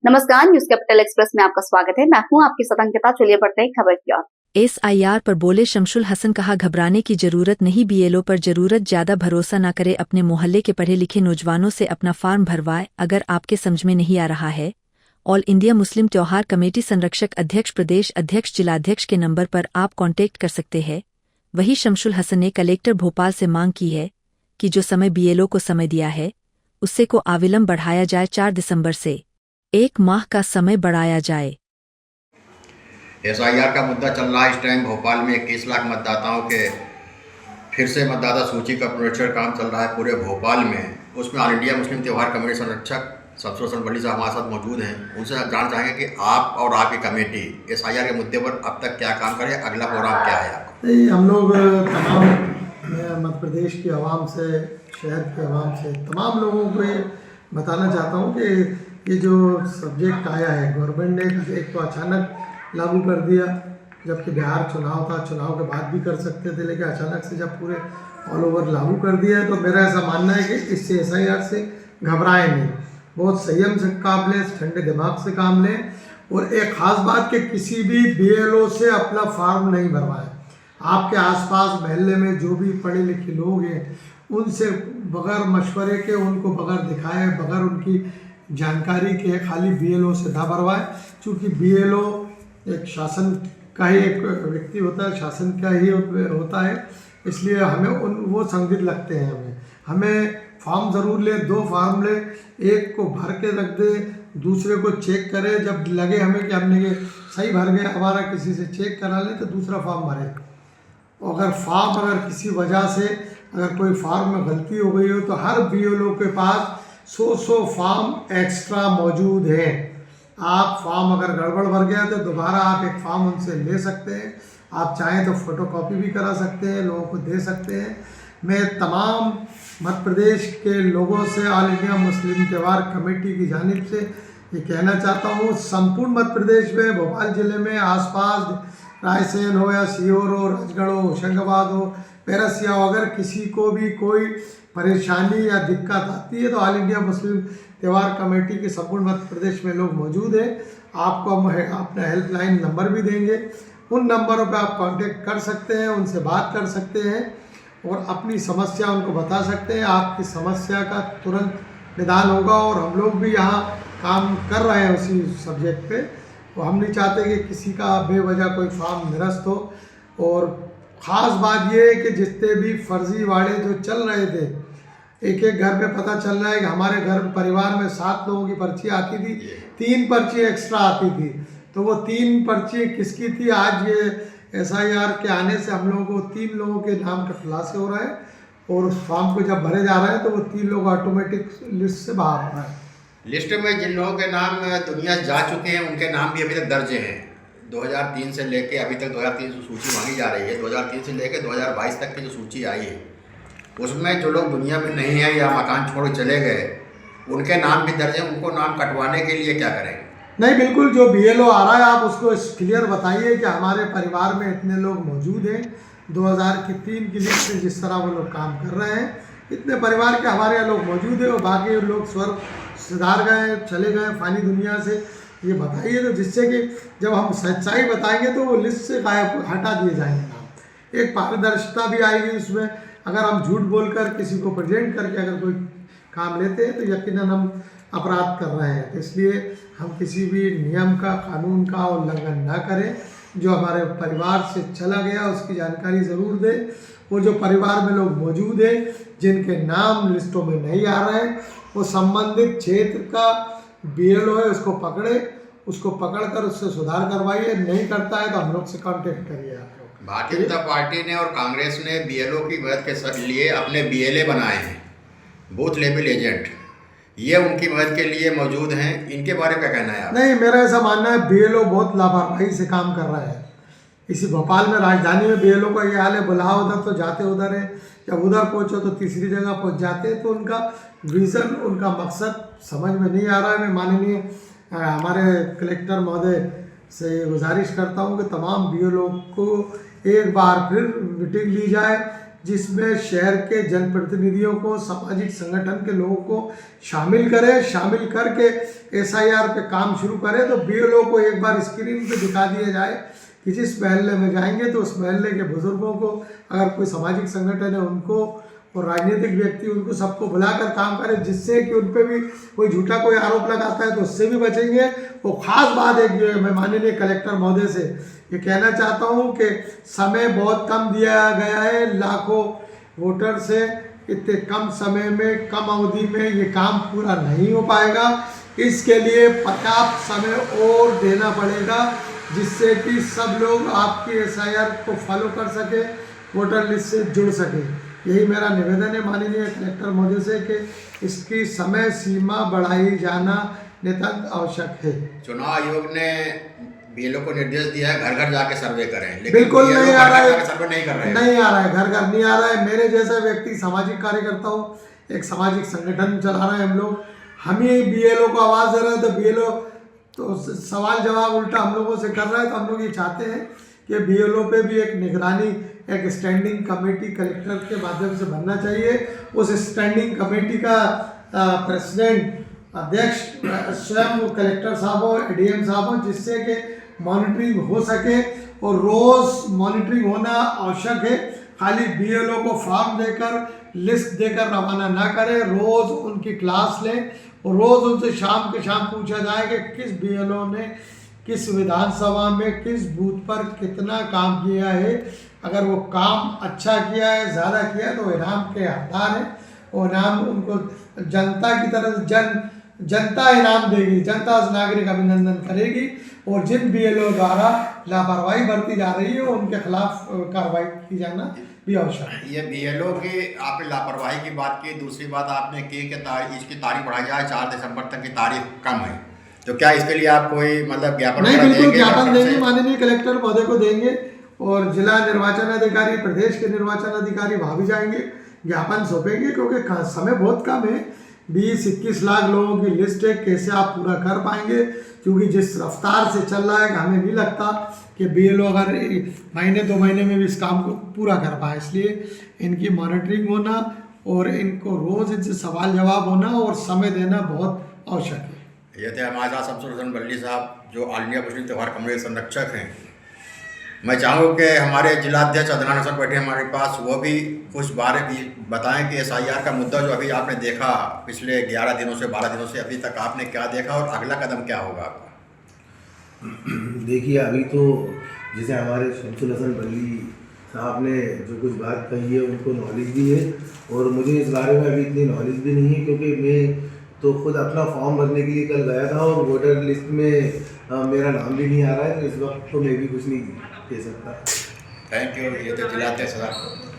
नमस्कार, news capital express में आपका स्वागत है। मैं हूं आपकी सतंकिता। चलिए बढ़ते हैं खबर की ओर। SIR पर बोले शमशुल हसन, कहा घबराने की जरूरत नहीं, BLO पर जरूरत ज्यादा भरोसा न करे, अपने मोहल्ले के पढ़े लिखे नौजवानों से अपना फार्म भरवाए। अगर आपके समझ में नहीं आ रहा है, ऑल इंडिया मुस्लिम त्योहार कमेटी संरक्षक अध्यक्ष, प्रदेश अध्यक्ष, जिलाध्यक्ष के नंबर पर आप कांटेक्ट कर सकते हैं। वही शमशुल हसन ने कलेक्टर भोपाल से मांग की है कि जो समय BLO को समय दिया है उससे को अविलंब बढ़ाया जाए, 4 दिसंबर से 1 माह का समय बढ़ाया जाए। SIR का मुद्दा चल रहा है इस टाइम भोपाल में 21 लाख मतदाताओं के फिर से मतदाता सूची का पुनरीक्षण काम चल रहा है पूरे भोपाल में। उसमें ऑल इंडिया मुस्लिम त्योहार कमेटी संरक्षक शमशुल हसन बल्ली साहब हमारे साथ मौजूद हैं। उनसे जानना चाहेंगे कि आप और आपकी कमेटी SIR के मुद्दे पर अब तक क्या काम करे, अगला प्रोग्राम क्या है आपका? नहीं, हम लोग तमाम मध्य प्रदेश की आवाम से, शहर की आवाम से, तमाम लोगों को ये बताना चाहता हूँ कि ये जो सब्जेक्ट आया है, गवर्नमेंट ने एक तो अचानक लागू कर दिया, जबकि बिहार चुनाव था, चुनाव के बाद भी कर सकते थे, लेकिन अचानक से जब पूरे ऑल ओवर लागू कर दिया है, तो मेरा ऐसा मानना है कि इससे SIR से घबराएं नहीं, बहुत संयम से काम लें, ठंडे दिमाग से काम लें। और एक ख़ास बात कि किसी भी BLO से अपना फॉर्म नहीं भरवाएं। आपके आसपास मोहल्ले में जो भी पढ़े लिखे लोग हैं, उनसे बगैर मशवरे के, उनको बगैर दिखाए, बगैर उनकी जानकारी के खाली BLO से ना भरवाएं। चूँकि BLO एक शासन का ही एक व्यक्ति होता है, शासन का ही होता है, इसलिए हमें वो संदिग्ध लगते हैं। हमें फॉर्म ज़रूर ले, 2 फॉर्म ले, एक को भर के रख दे, दूसरे को चेक करे, जब लगे हमें कि हमने ये सही भर गया, हमारा किसी से चेक करा ले तो दूसरा फॉर्म भरे। अगर किसी वजह से अगर कोई फॉर्म में गलती हो गई हो तो हर BLO के पास 100 फॉर्म एक्स्ट्रा मौजूद हैं। आप फॉर्म अगर गड़बड़ भर गया तो दोबारा आप एक फॉर्म उनसे ले सकते हैं। आप चाहें तो फोटोकॉपी भी करा सकते हैं, लोगों को दे सकते हैं। मैं तमाम मध्य प्रदेश के लोगों से ऑल इंडिया मुस्लिम त्योहार कमेटी की जानिब से ये कहना चाहता हूँ, संपूर्ण मध्य प्रदेश में, भोपाल ज़िले में, आसपास रायसेन हो या सीहोर हो, राजगढ़ हो, होशंगाबाद हो, पैरसिया हो, अगर किसी को भी कोई परेशानी या दिक्कत आती है तो ऑल इंडिया मुस्लिम त्योहार कमेटी के संपूर्ण मध्य प्रदेश में लोग मौजूद हैं। आपको हम अपना हेल्पलाइन नंबर भी देंगे, उन नंबरों पर आप कांटेक्ट कर सकते हैं, उनसे बात कर सकते हैं और अपनी समस्या उनको बता सकते हैं। आपकी समस्या का तुरंत निदान होगा और हम लोग भी यहाँ काम कर रहे हैं उसी सब्जेक्ट पे। तो हम नहीं चाहते कि किसी का बेवजह कोई फॉर्म निरस्त हो। और ख़ास बात ये है कि जितने भी फर्जीवाड़े जो चल रहे थे, एक एक घर में पता चल रहा है कि हमारे घर परिवार में 7 लोगों की पर्ची आती थी, 3 पर्ची एक्स्ट्रा आती थी, तो वो 3 पर्ची किसकी थी? आज ये SIR के आने से हम लोगों को 3 लोगों के नाम का खुलासे हो रहा है और उस फॉर्म को जब भरे जा रहे हैं तो वो 3 लोग ऑटोमेटिक लिस्ट से बाहर हो रहा है। लिस्ट में जिन लोगों के नाम दुनिया जा चुके हैं उनके नाम भी अभी तक दर्ज हैं। 2003 से लेके अभी तक 2003 से सूची मांगी जा रही है, 2003 से लेके 2022 तक की जो सूची आई है उसमें जो लोग दुनिया में नहीं है या मकान छोड़ चले गए उनके नाम भी दर्ज हैं। उनको नाम कटवाने के लिए क्या करेंगे? नहीं, बिल्कुल, जो BLO आ रहा है आप उसको क्लियर बताइए कि हमारे परिवार में इतने लोग मौजूद हैं। 2003 की लिस्ट में जिस तरह वो लोग काम कर रहे हैं, इतने परिवार के हमारे यहाँ लोग मौजूद हैं और बाकी लोग स्वर्ग सुधार गए, चले गए फानी दुनिया से, ये बताइए, तो जिससे कि जब हम सच्चाई बताएंगे तो वो लिस्ट से गायब हटा दिए जाएंगे नाम। एक पारदर्शिता भी आएगी उसमें। अगर हम झूठ बोलकर किसी को प्रेजेंट करके अगर कोई काम लेते हैं तो यकीनन हम अपराध कर रहे हैं। तो इसलिए हम किसी भी नियम का, कानून का उल्लंघन ना करें। जो हमारे परिवार से चला गया उसकी जानकारी ज़रूर दें। वो जो परिवार में लोग मौजूद हैं जिनके नाम लिस्टों में नहीं आ रहे हैं, वो संबंधित क्षेत्र का BLO है उसको पकड़े, उसको पकड़कर उससे सुधार करवाइए। नहीं करता है तो हम लोग से कांटेक्ट करिए। आप लोग भारतीय जनता पार्टी ने और कांग्रेस ने BLO की मदद के लिए अपने BLA बनाए हैं, बूथ लेवल एजेंट, ये उनकी मदद के लिए मौजूद हैं। इनके बारे में क्या कहना है आप? नहीं, मेरा ऐसा मानना है BLO बहुत लापरवाही से काम कर रहा है। इसी भोपाल में, राजधानी में BLO का ये हाल है, बुलाओ उधर तो जाते उधर है, जब उधर पहुँचो तो तीसरी जगह पहुँच जाते हैं। तो उनका विज़न, उनका मकसद समझ में नहीं आ रहा है। मैं माननीय हमारे कलेक्टर महोदय से गुजारिश करता हूँ कि तमाम BLO को एक बार फिर मीटिंग ली जाए, जिसमें शहर के जनप्रतिनिधियों को, सामाजिक संगठन के लोगों को शामिल करें, शामिल करके SIR पे काम शुरू करें। तो BLO को एक बार स्क्रीन पे दिखा दिया जाए कि जिस मोहल्ले में जाएंगे तो उस मोहल्ले के बुजुर्गों को, अगर कोई सामाजिक संगठन है उनको और राजनीतिक व्यक्ति, उनको सबको बुलाकर काम करें, जिससे कि उन पर भी कोई झूठा कोई आरोप लगाता है तो उससे भी बचेंगे। वो खास बात है कि मैं माननीय कलेक्टर महोदय से ये कहना चाहता हूँ कि समय बहुत कम दिया गया है, लाखों वोटर से इतने कम समय में, कम अवधि में ये काम पूरा नहीं हो पाएगा। इसके लिए पर्याप्त समय और देना पड़ेगा, जिससे कि सब लोग आपकी SIR को फॉलो कर सके, वोटर लिस्ट से जुड़ सके। यही मेरा निवेदन है माननीय कलेक्टर महोदय से कि इसकी समय सीमा बढ़ाई जाना नितांत आवश्यक है। चुनाव आयोग ने BLO को निर्देश दिया है घर घर जाके सर्वे करें, लेकिन बिल्कुल BLO नहीं आ रहा है, सर्वे नहीं कर रहे हैं। नहीं आ रहा है, घर घर नहीं आ रहा है। मेरे जैसा व्यक्ति सामाजिक कार्यकर्ता हूँ, एक सामाजिक संगठन चला रहे हैं हम लोग, हम ही BLO को आवाज़ दे रहे हैं तो BLO तो सवाल जवाब उल्टा हम लोगों से कर रहा है। तो हम लोग ये चाहते हैं कि BLO पे भी एक निगरानी, एक स्टैंडिंग कमेटी कलेक्टर के माध्यम से बनना चाहिए। उस स्टैंडिंग कमेटी का प्रेसिडेंट, अध्यक्ष स्वयं कलेक्टर साहब हो, ADM साहब हो, जिससे कि मॉनिटरिंग हो सके। और रोज़ मॉनिटरिंग होना आवश्यक है। खाली BLO को फॉर्म देकर, लिस्ट देकर रवाना ना करें, रोज़ उनकी क्लास लें और रोज़ उनसे शाम के शाम पूछा जाए कि किस BLO ने किस विधानसभा में किस बूथ पर कितना काम किया है। अगर वो काम अच्छा किया है, ज़्यादा किया है, तो इनाम के हकदार हैं। और इनाम उनको जनता की तरफ जनता इनाम देगी, जनता उस नागरिक अभिनंदन करेगी। और जिन BLO द्वारा लापरवाही बरती जा रही है उनके खिलाफ कार्रवाई की जाना भी आवश्यक है। ये BLO की आपने लापरवाही की बात की, दूसरी बात आपने की कि इसकी तारीख बढ़ाई जाए, 4 दिसंबर तक की तारीख कम है, तो क्या इसके लिए आप कोई मतलब ज्ञापन? नहीं, बिल्कुल ज्ञापन देंगे, माननीय कलेक्टर महोदय को देंगे और जिला निर्वाचन अधिकारी, प्रदेश के निर्वाचन अधिकारी वहाँ भी जाएंगे, ज्ञापन सौंपेंगे। क्योंकि समय बहुत कम है, 20-21 लाख लोगों की लिस्ट है, कैसे आप पूरा कर पाएंगे? क्योंकि जिस रफ्तार से चल रहा है, हमें नहीं लगता कि BLO अगर महीने 2 महीने में भी इस काम को पूरा कर पाए। इसलिए इनकी मॉनिटरिंग होना और इनको रोज़ इनसे सवाल जवाब होना और समय देना बहुत आवश्यक है। ये थे हमारे साथ शमशुल हसन बल्ली साहब, जो ऑल इंडिया मुस्लिम त्यौहार कमेटी के संरक्षक हैं। मैं चाहूँगा कि हमारे जिलाध्यक्ष अदनान हसन बैठे हमारे पास, वो भी कुछ बारे भी बताएं कि SIR का मुद्दा जो अभी आपने देखा पिछले 11 दिनों से 12 दिनों से अभी तक आपने क्या देखा और अगला कदम क्या होगा आपका? देखिए, अभी तो जैसे हमारे शमशुल हसन बल्ली साहब ने जो कुछ बात कही है उनको नॉलेज भी है, और मुझे इस बारे में अभी इतनी नॉलेज भी नहीं है, क्योंकि मैं तो खुद अपना फॉर्म भरने के लिए कल गया था और वोटर लिस्ट में मेरा नाम भी नहीं आ रहा है। तो इस वक्त तो मैं भी कुछ नहीं कह सकता। Thank you. ये तो जिलाध्यक्ष साहब।